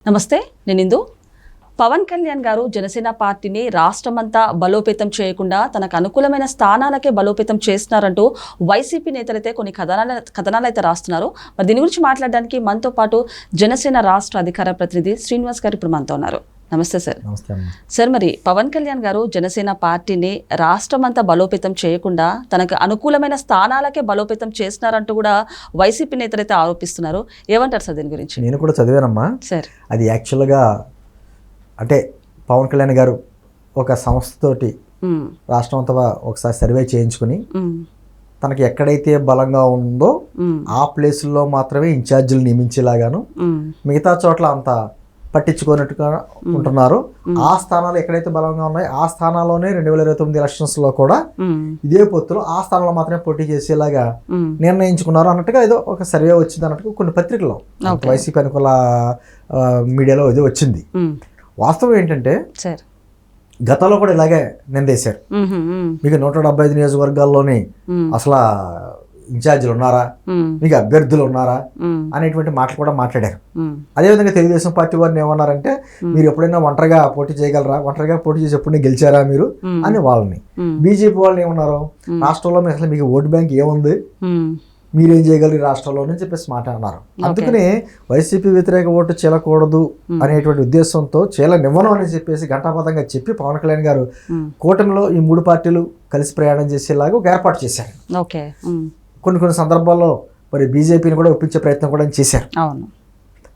నమస్తే, నేను ఇందు. పవన్ కళ్యాణ్ గారు జనసేన పార్టీని రాష్ట్రమంతా బలోపేతం చేయకుండా తనకు అనుకూలమైన స్థానాలకే బలోపేతం చేస్తున్నారంటూ వైసీపీ నేతలైతే కొన్ని కథనాలు అయితే రాస్తున్నారు. మరి దీని గురించి మాట్లాడడానికి మనతో పాటు జనసేన రాష్ట్ర అధికార ప్రతినిధి శ్రీనివాస్ గారు ఇప్పుడు మనతో ఉన్నారు. నమస్తే సార్. నమస్తే సార్, మరి పవన్ కళ్యాణ్ గారు జనసేన పార్టీని రాష్ట్రమంతా బలోపేతం చేయకుండా తనకు అనుకూలమైన స్థానాలకే బలోపేతం చేస్తున్నారంటూ కూడా వైసీపీ నేతలైతే ఆరోపిస్తున్నారు. ఏమంటారు సార్ దీని గురించి? నేను కూడా చదివానమ్మా సార్. అది యాక్చువల్గా అంటే పవన్ కళ్యాణ్ గారు ఒక సంస్థతోటి రాష్ట్రం అంతా ఒకసారి సర్వే చేయించుకుని తనకి ఎక్కడైతే బలంగా ఉందో ఆ ప్లేసుల్లో మాత్రమే ఇన్ఛార్జీలు నియమించేలాగాను, మిగతా చోట్ల అంతా పట్టించుకున్నట్టుగా ఉంటున్నారు. ఆ స్థానాలు ఎక్కడైతే బలంగా ఉన్నాయో ఆ స్థానాల్లోనే 2029 ఎలక్షన్స్లో కూడా ఇదే పొత్తులో ఆ స్థానంలో మాత్రమే పోటీ చేసేలాగా నిర్ణయించుకున్నారు అన్నట్టుగా ఏదో ఒక సర్వే వచ్చింది అన్నట్టుగా కొన్ని పత్రికల్లో వైసీపీ అనుకూల మీడియాలో ఇది వచ్చింది. వాస్తవం ఏంటంటే గతంలో కూడా ఇలాగే నిందేశారు. మీకు 175 నియోజకవర్గాల్లోని అసలు ఇన్ఛార్జీలు ఉన్నారా, మీకు అభ్యర్థులు ఉన్నారా అనేటువంటి మాటలు కూడా మాట్లాడారు. అదేవిధంగా తెలుగుదేశం పార్టీ వారిని ఏమన్నారంటే, మీరు ఎప్పుడైనా ఒంటరిగా పోటీ చేయగలరా, ఒంటరిగా పోటీ చేసి ఎప్పుడైనా గెలిచారా మీరు అని వాళ్ళని. బీజేపీ వాళ్ళని ఏమన్నారు, రాష్ట్రంలో అసలు మీకు ఓటు బ్యాంక్ ఏముంది, మీరేం చేయగలరు రాష్ట్రంలో అని చెప్పేసి మాట అన్నారు. అందుకని వైసీపీ వ్యతిరేక ఓటు చీలకూడదు అనేటువంటి ఉద్దేశంతో చీలనివ్వను అని చెప్పేసి ఘంటాపథంగా చెప్పి పవన్ కళ్యాణ్ గారు కూటమిలో ఈ 3 పార్టీలు కలిసి ప్రయాణం చేసేలాగా ఒక ఏర్పాటు చేశారు. కొన్ని సందర్భాల్లో మరి బీజేపీని కూడా ఒప్పించే ప్రయత్నం కూడా చేశారు.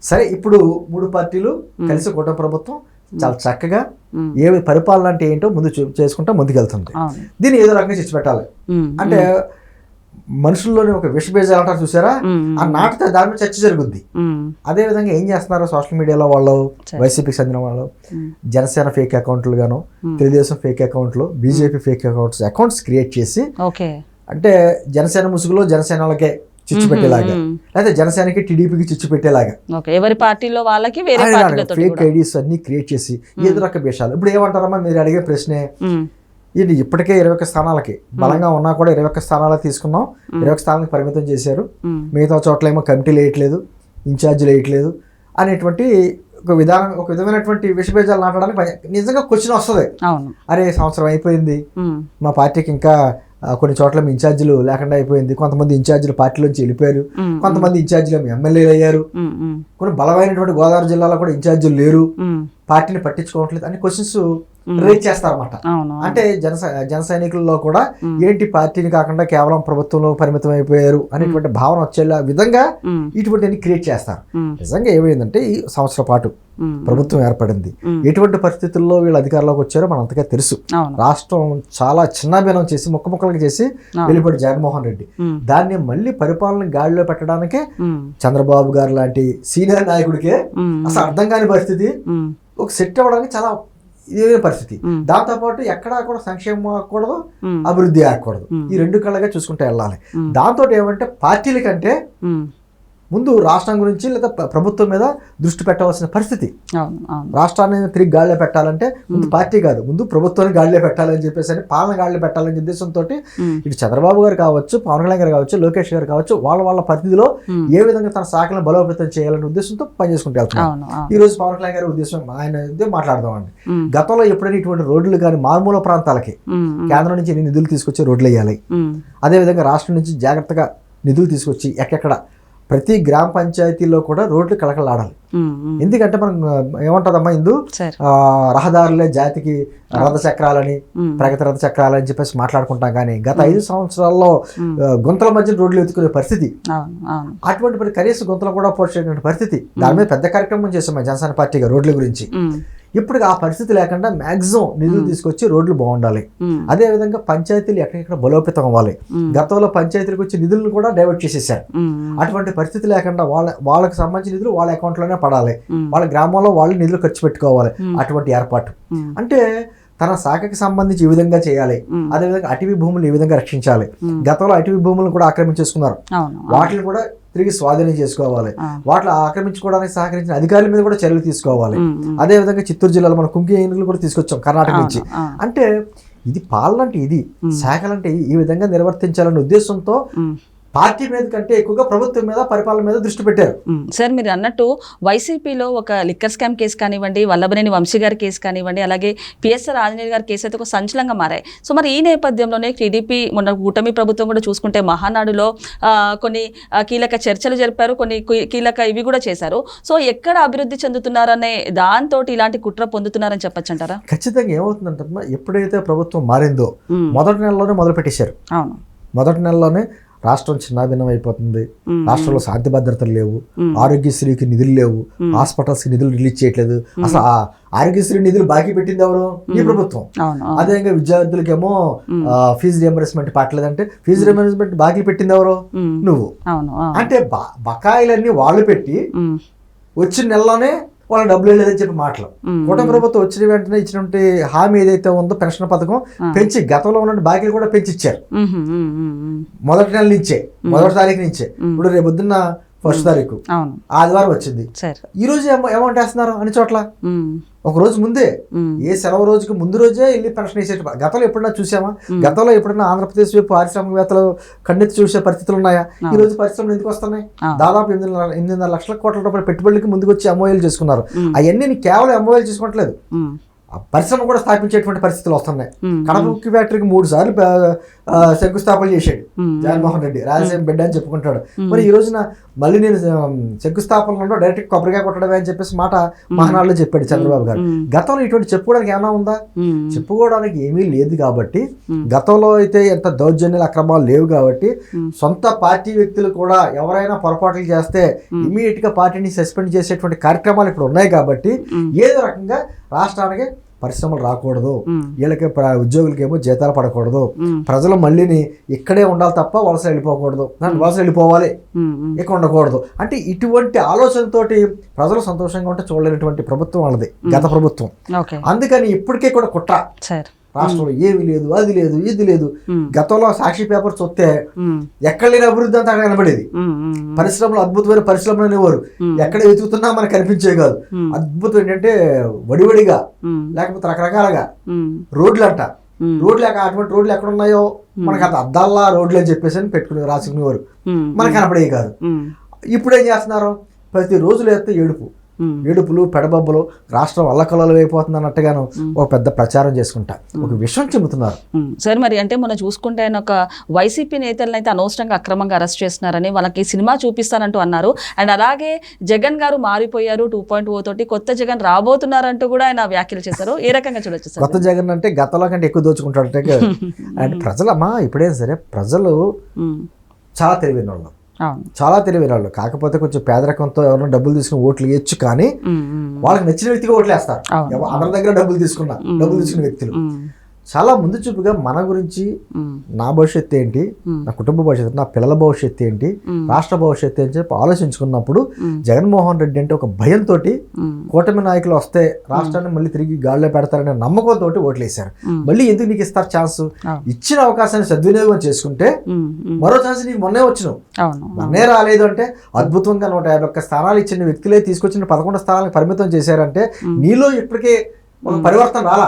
సరే, ఇప్పుడు 3 పార్టీలు కలిసి కూటమి ప్రభుత్వం చాలా చక్కగా ఏ పరిపాలన అంటే ఏంటో ముందు చేసుకుంటా ముందుకెళ్తుంది. దీన్ని ఏదో రకంగా చిచ్చిపెట్టాలి అంటే మనుషుల్లోని ఒక విషబీజాలు అంటారు చూసారా, ఆ నాటితే దాని మీద చర్చ జరుగుద్ది. అదే విధంగా ఏం చేస్తున్నారు సోషల్ మీడియాలో వాళ్ళు, వైసీపీకి చెందిన వాళ్ళు జనసేన ఫేక్ అకౌంట్లు గాను, తెలుగుదేశం ఫేక్ అకౌంట్లు, బీజేపీ ఫేక్ అకౌంట్స్ క్రియేట్ చేసి అంటే జనసేన ముసుగులో జనసేనలకే చిచ్చు పెట్టేలాగా, లేదా జనసేనకి టీడీపీకి చిచ్చు పెట్టేలాగా ఎవరి పార్టీలో వాళ్ళకి ఫేక్ ఐడీస్ అన్ని క్రియేట్ చేసి ఏదో రక వేషాలు. ఇప్పుడు ఏమంటారమ్మా మీరు అడిగే ప్రశ్నే, ఇది ఇప్పటికే 21 స్థానాలకి బలంగా ఉన్నా కూడా 21 స్థానాలు తీసుకున్నాం, 21 స్థానాలకు పరిమితం చేశారు, మిగతా చోట్ల ఏమో కమిటీలు వేయట్లేదు, ఇన్ఛార్జీలు వేయట్లేదు అనేటువంటి ఒక విధమైనటువంటి విషబీజాలు నాటడానికి నిజంగా క్వశ్చన్ వస్తుంది. అరే సంవత్సరం అయిపోయింది, మా పార్టీకి ఇంకా కొన్ని చోట్ల మీ ఇన్ఛార్జీలు లేకుండా అయిపోయింది, కొంతమంది ఇన్ఛార్జీలు పార్టీలోంచి వెళ్ళిపోయారు, కొంతమంది ఇన్ఛార్జీలు ఎమ్మెల్యేలు అయ్యారు, కొన్ని బలమైనటువంటి గోదావరి జిల్లాలో కూడా ఇన్ఛార్జీలు లేరు, పార్టీని పట్టించుకోవట్లేదు అని క్వశ్చన్స్ రేజ్ చేస్తారన్నమాట. అంటే జన సైనికుల్లో కూడా ఏంటి పార్టీని కాకుండా కేవలం ప్రభుత్వంలో పరిమితం అయిపోయారు అనేటువంటి భావన వచ్చేలా విధంగా ఇటువంటి క్రియేట్ చేస్తారు. నిజంగా ఏమైందంటే ఈ సంవత్సరం పాటు ప్రభుత్వం ఏర్పడింది, ఎటువంటి పరిస్థితుల్లో వీళ్ళు అధికారంలోకి వచ్చారో మన అంతగా తెలుసు. రాష్ట్రం చాలా చిన్నాభిన్నం చేసి ముక్కముక్కలకి చేసి వెళ్ళిపోయాడు జగన్మోహన్ రెడ్డి. దాన్ని మళ్ళీ పరిపాలన గాడిలో పెట్టడానికే చంద్రబాబు గారు లాంటి సీనియర్ నాయకుడికే అసలు అర్థం కాని పరిస్థితి, ఒక సెట్ అవ్వడానికి చాలా ఇదే పరిస్థితి. దాంతోపాటు ఎక్కడా కూడా సంక్షేమం ఆగకూడదు, అభివృద్ధి ఆగకూడదు, ఈ 2 కళ్ళగా చూసుకుంటూ వెళ్ళాలి. దాంతో ఏమంటే పార్టీల కంటే ముందు రాష్ట్రం గురించి లేదా ప్రభుత్వం మీద దృష్టి పెట్టవలసిన పరిస్థితి. రాష్ట్రాన్ని తిరిగి గాడిలో పెట్టాలంటే ముందు పార్టీ కాదు, ముందు ప్రభుత్వాన్ని గాడిలో పెట్టాలని చెప్పేసి పాలన గాడిలో పెట్టాలనే ఉద్దేశంతో ఇటు చంద్రబాబు గారు కావచ్చు, పవన్ కళ్యాణ్ గారు కావచ్చు, లోకేష్ గారు కావచ్చు, వాళ్ళ పరిధిలో ఏ విధంగా తన శాఖలను బలోపేతం చేయాలనే ఉద్దేశంతో పనిచేసుకుంటూ వెళ్తున్నారు. ఈ రోజు పవన్ కళ్యాణ్ గారి ఉద్దేశం ఆయన మాట్లాడదామండి. గతంలో ఎప్పుడైనా ఇటువంటి రోడ్లు కానీ మారుమూల ప్రాంతాలకి కేంద్రం నుంచి నిధులు తీసుకొచ్చి రోడ్లు వేయాలి, అదేవిధంగా రాష్ట్రం నుంచి జాగ్రత్తగా నిధులు తీసుకొచ్చి ఎక్కడెక్కడ ప్రతి గ్రామ పంచాయతీలో కూడా రోడ్లు కలకలాడాలి. ఎందుకంటే మనం ఏమంటుందమ్మా ఇందు, రహదారులే జాతికి రథ చక్రాలని, ప్రగతి రథ చక్రాలని చెప్పేసి మాట్లాడుకుంటాం, కానీ గత 5 సంవత్సరాల్లో గుంతల మధ్య రోడ్లు ఎత్తుకునే పరిస్థితి, అటువంటి కనీస గుంతలు కూడా పోడ్చేటువంటి పరిస్థితి. దాని మీద పెద్ద కార్యక్రమం చేసాం జనసేన పార్టీగా రోడ్ల గురించి. ఇప్పుడు ఆ పరిస్థితి లేకుండా మాక్సిమం నిధులు తీసుకొచ్చి రోడ్లు బాగుండాలి, అదే విధంగా పంచాయతీలు ఎక్కడెక్కడ బలోపేతం అవ్వాలి. గతంలో పంచాయతీలకు వచ్చి నిధులను కూడా డైవర్ట్ చేసేసారు. అటువంటి పరిస్థితి లేకుండా వాళ్ళకి సంబంధించిన నిధులు వాళ్ళ అకౌంట్లోనే పడాలి, వాళ్ళ గ్రామంలో వాళ్ళు నిధులు ఖర్చు పెట్టుకోవాలి. అటువంటి ఏర్పాటు అంటే తన శాఖకి సంబంధించి ఈ విధంగా చేయాలి. అదేవిధంగా అటవీ భూములు ఈ విధంగా రక్షించాలి. గతంలో అటవీ భూములను కూడా ఆక్రమించేసుకున్నారు, వాటిని కూడా తిరిగి స్వాధీనం చేసుకోవాలి. వాటిని ఆక్రమించుకోవడానికి సహకరించిన అధికారుల మీద కూడా చర్యలు తీసుకోవాలి. అదేవిధంగా చిత్తూరు జిల్లాలో మన కుంకి ఏనుగులు కూడా తీసుకొచ్చాం కర్ణాటక నుంచి. అంటే ఇది పాలన అంటే ఇది, శాఖలంటే ఈ విధంగా నిర్వర్తించాలనే ఉద్దేశంతో పార్టీ మీద కంటే ఎక్కువగా ప్రభుత్వం మీద, పరిపాలన మీద దృష్టి పెట్టారు. సార్ మీరు అన్నట్టు వైసీపీలో ఒక లిక్కర్ స్కామ్ కేసు కానివ్వండి, వల్లభనేని వంశీ గారి కేసు కానివ్వండి, అలాగే పిఎస్ఆర్ ఆంజనేయ గారి కేసు అయితే ఒక సంచలనంగా మారాయి. సో మరి ఈ నేపథ్యంలోనే టీడీపీ మొన్న కూటమి ప్రభుత్వం కూడా చూసుకుంటే మహానాడులో కొన్ని కీలక చర్చలు జరిపారు, కొన్ని కీలక ఇవి కూడా చేశారు. సో ఎక్కడ అభివృద్ధి చెందుతున్నారనే దాంతో ఇలాంటి కుట్ర పొందుతున్నారని చెప్పొచ్చు అంటారా? ఖచ్చితంగా ఏమవుతుందంటే ఎప్పుడైతే ప్రభుత్వం మారిందో మొదటి నెలలోనే మొదలు పెట్టేశారు. అవును, మొదటి నెలలోనే రాష్ట్రం చిన్నాభిన్నం అయిపోతుంది, రాష్ట్రంలో శాంతి భద్రతలు లేవు, ఆరోగ్యశ్రీకి నిధులు లేవు, హాస్పిటల్స్ కి నిధులు రిలీజ్ చేయట్లేదు. అసలు ఆ ఆరోగ్యశ్రీ నిధులు బాకీ పెట్టింది ఎవరు? ఈ ప్రభుత్వం. అదేవిధంగా విద్యార్థులకేమో ఫీజు రియంబర్స్మెంట్ పట్టలేదంటే ఫీజు రియంబర్స్మెంట్ బాకీ పెట్టింది ఎవరు? నువ్వు. అంటే బకాయిలన్నీ వాళ్ళు పెట్టి వచ్చిన నెలలోనే వాళ్ళకి డబ్బులు లేదని చెప్పి మాటలు. కూటమి ప్రభుత్వం వచ్చిన వెంటనే ఇచ్చినటువంటి హామీ ఏదైతే ఉందో పెన్షన్ పథకం పెంచి గతంలో ఉన్న బాకీలు కూడా పెంచిచ్చారు. మొదటి నెల నుంచే, మొదటి తారీఖు నుంచే. ఇప్పుడు రేపు పొద్దున్న 1st తారీఖు ఆదివారం వచ్చింది. ఈ రోజు అమౌంట్ వేస్తున్నారు అన్ని చోట్ల. ఒక రోజు ముందే, ఏ సెలవు రోజుకి ముందు రోజే వెళ్ళి పెన్షన్ వేసే. గతంలో ఎప్పుడైనా చూసామా? గతంలో ఎప్పుడైనా ఆంధ్రప్రదేశ్ వైపు పారిశ్రామికవేత్తలు కన్నెత్తి చూసే పరిస్థితులు ఉన్నాయా? ఈ రోజు పరిశ్రమలు ఎందుకు వస్తున్నాయి? దాదాపు 8.5 లక్షల కోట్ల రూపాయల పెట్టుబడులకి ముందుకు వచ్చి ఎంఓఏలు చేసుకున్నారు. అవన్నీ కేవలం ఎంఓఏలు చేసుకోవట్లేదు, పరిశ్రమ కూడా స్థాపించేటువంటి పరిస్థితులు వస్తున్నాయి. కడప ఉక్కు ఫ్యాక్టరీకి 3 సార్లు శంకుస్థాపన చేశాడు జగన్మోహన్ రెడ్డి, రాజశేఖర బిడ్డ అని చెప్పుకుంటాడు. మరి ఈ రోజున మళ్ళీ నేను శంకుస్థాపనలో డైరెక్ట్ కొబ్బరికాయ కొట్టడమే అని చెప్పేసి మాట మహానాడులో చెప్పాడు చంద్రబాబు గారు. గతంలో ఇటువంటి చెప్పుకోవడానికి ఏమైనా ఉందా? చెప్పుకోవడానికి ఏమీ లేదు. కాబట్టి గతంలో అయితే ఎంత దౌర్జన్యాలు, అక్రమాలు లేవు. కాబట్టి సొంత పార్టీ వ్యక్తులు కూడా ఎవరైనా పొరపాట్లు చేస్తే ఇమీడియట్ గా పార్టీని సస్పెండ్ చేసేటువంటి కార్యక్రమాలు ఇప్పుడు ఉన్నాయి. కాబట్టి ఏదో రకంగా రాష్ట్రానికి పరిశ్రమలు రాకూడదు, వీళ్ళకి ఉద్యోగులకేమో జీతాలు పడకూడదు, ప్రజలు మళ్ళీని ఇక్కడే ఉండాలి తప్ప వలస వెళ్ళిపోకూడదు, వలస వెళ్ళిపోవాలి, ఇక్కడ ఉండకూడదు. అంటే ఇటువంటి ఆలోచనతోటి ప్రజలు సంతోషంగా ఉంటే చూడలేనటువంటి ప్రభుత్వం వాళ్ళది గత ప్రభుత్వం. అందుకని ఇప్పటికే కూడా కుట్ర, రాష్ట్రంలో ఏమి లేదు, అది లేదు, ఇది లేదు. గతంలో సాక్షి పేపర్ చూస్తే ఎక్కడ లేని అభివృద్ధి అంతా అక్కడ కనబడేది. పరిశ్రమలు, అద్భుతమైన పరిశ్రమలు అనేవారు. ఎక్కడ వెతుకుతున్నా మనకు కనిపించే కాదు. అద్భుతం ఏంటంటే వడివడిగా, లేకపోతే రకరకాలుగా రోడ్లు అంట. రోడ్లు అటువంటి రోడ్లు ఎక్కడ ఉన్నాయో మనకు అంత అద్దాల్లా రోడ్లు అని చెప్పేసి అని పెట్టుకుని రాసుకునేవారు, మనకు కనపడేవి కాదు. ఇప్పుడు ఏం చేస్తున్నారు? ప్రతి రోజులు వేస్తే ఏడుపులు, పెడబబ్బలు, రాష్ట్రం అల్లకల్లోలం అయిపోతుంది అన్నట్టుగాను ఒక పెద్ద ప్రచారం చేసుకుంటా ఒక విషయం చెబుతున్నారు. సార్ మరి అంటే మనం చూసుకుంటే ఆయన ఒక వైసీపీ నేతలను అయితే అనవసరంగా అక్రమంగా అరెస్ట్ చేస్తున్నారని, వాళ్ళకి సినిమా చూపిస్తానంటూ అన్నారు. అండ్ అలాగే జగన్ గారు మారిపోయారు, 2.0 తోటి కొత్త జగన్ రాబోతున్నారంటూ కూడా ఆయన వ్యాఖ్యలు చేశారు. ఏ రకంగా చూడొచ్చు సార్? కొత్త జగన్ అంటే గతంలో కంటే ఎక్కువ దోచుకుంటాడు. అంటే ప్రజలమ్మా ఇప్పుడేం సరే, ప్రజలు చాలా తెలివైన వాళ్ళు, చాలా తెలివైన వాళ్ళు. కాకపోతే కొంచెం పేదరికంతో ఎవరైనా డబ్బులు తీసుకుని ఓట్లు వేయచ్చు, కానీ వాళ్ళకి నచ్చిన వ్యక్తిగా ఓట్లు వేస్తారు. అందరి దగ్గర డబ్బులు తీసుకున్న వ్యక్తులు చాలా ముందు చూపుగా మన గురించి, నా భవిష్యత్తు ఏంటి, నా కుటుంబ భవిష్యత్తు, నా పిల్లల భవిష్యత్తు ఏంటి, రాష్ట్ర భవిష్యత్తు అని చెప్పి ఆలోచించుకున్నప్పుడు జగన్మోహన్ రెడ్డి అంటే ఒక భయంతో కూటమి నాయకులు వస్తే రాష్ట్రాన్ని మళ్ళీ తిరిగి గాల్లో పెడతారనే నమ్మకంతో ఓట్లు వేశారు. మళ్ళీ ఎందుకు నీకు ఇస్తారు ఛాన్స్? ఇచ్చిన అవకాశాన్ని సద్వినియోగం చేసుకుంటే మరో ఛాన్స్ నీకు మొన్నే వచ్చినావు, మొన్నే రాలేదు అంటే అద్భుతంగా 151 స్థానాలు ఇచ్చిన వ్యక్తులే తీసుకొచ్చిన 11 స్థానాలకు పరిమితం చేశారంటే నీలో ఇప్పటికే ఒక పరివర్తన రాలా,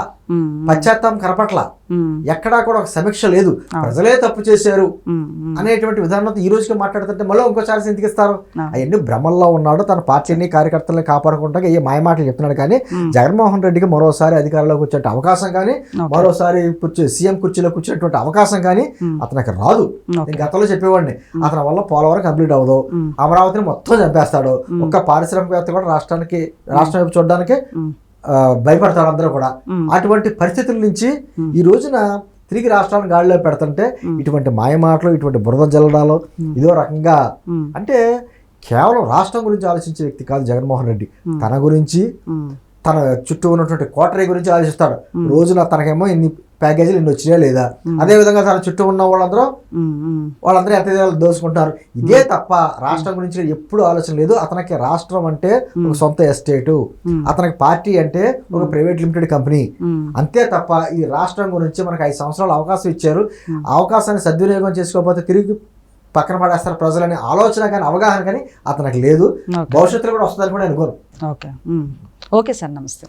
పశ్చాత్తాపం కనపట్ల, ఎక్కడా కూడా ఒక సమీక్ష లేదు, ప్రజలే తప్పు చేశారు అనేటువంటి విధానంతో ఈ రోజుకి మాట్లాడుతుంటే మళ్ళీ ఇంకో ఛాన్స్ ఎందుకు ఇస్తారు? అవన్నీ భ్రమల్లో ఉన్నాడు. తన పార్టీని, కార్యకర్తలని కాపాడుకుంటా ఏ మాయమాటలు చెప్తున్నాడు. కానీ జగన్మోహన్ రెడ్డికి మరోసారి అధికారంలోకి వచ్చే అవకాశం కానీ, మరోసారి సీఎం కుర్చీలో కూర్చునేటువంటి అవకాశం కానీ అతనికి రాదు. నేను గతంలో చెప్పేవాడిని, అతని వల్ల పోలవరం కంప్లీట్ అవ్వదు, అమరావతిని మొత్తం చంపేస్తాడు, ఒక్క పారిశ్రామికవేత్త కూడా రాష్ట్రం వైపు చూడడానికి భయపడతారు అందరూ కూడా. అటువంటి పరిస్థితుల నుంచి ఈ రోజున తిరిగి రాష్ట్రాలను గాడిలో పెడుతుంటే ఇటువంటి మాయమాటలు, ఇటువంటి బురద జల్లడాలు, ఇదో రకంగా అంటే కేవలం రాష్ట్రం గురించి ఆలోచించే వ్యక్తి కాదు జగన్మోహన్ రెడ్డి. తన గురించి, తన చుట్టూ ఉన్నటువంటి కోటరీ గురించి ఆలోచిస్తాడు. రోజున తనకేమో ఇన్ని ప్యాకేజీలు ఇన్ని వచ్చినాయా లేదా, అదేవిధంగా తన చుట్టూ ఉన్న వాళ్ళందరూ ఎంత దోచుకుంటున్నారు, ఇదే తప్ప రాష్ట్రం గురించి ఎప్పుడు ఆలోచన లేదు. అతనికి రాష్ట్రం అంటే ఒక సొంత ఎస్టేటు, అతనికి పార్టీ అంటే ఒక ప్రైవేట్ లిమిటెడ్ కంపెనీ, అంతే తప్ప ఈ రాష్ట్రం గురించి మనకు 5 సంవత్సరాలు అవకాశం ఇచ్చారు, అవకాశాన్ని సద్వినియోగం చేసుకోకపోతే తిరిగి పక్కన పడేస్తారు ప్రజలనే ఆలోచన కానీ, అవగాహన కానీ అతనికి లేదు. భవిష్యత్తులో కూడా వస్తుందని కూడా అనుకోను. ఓకే సార్, నమస్తే.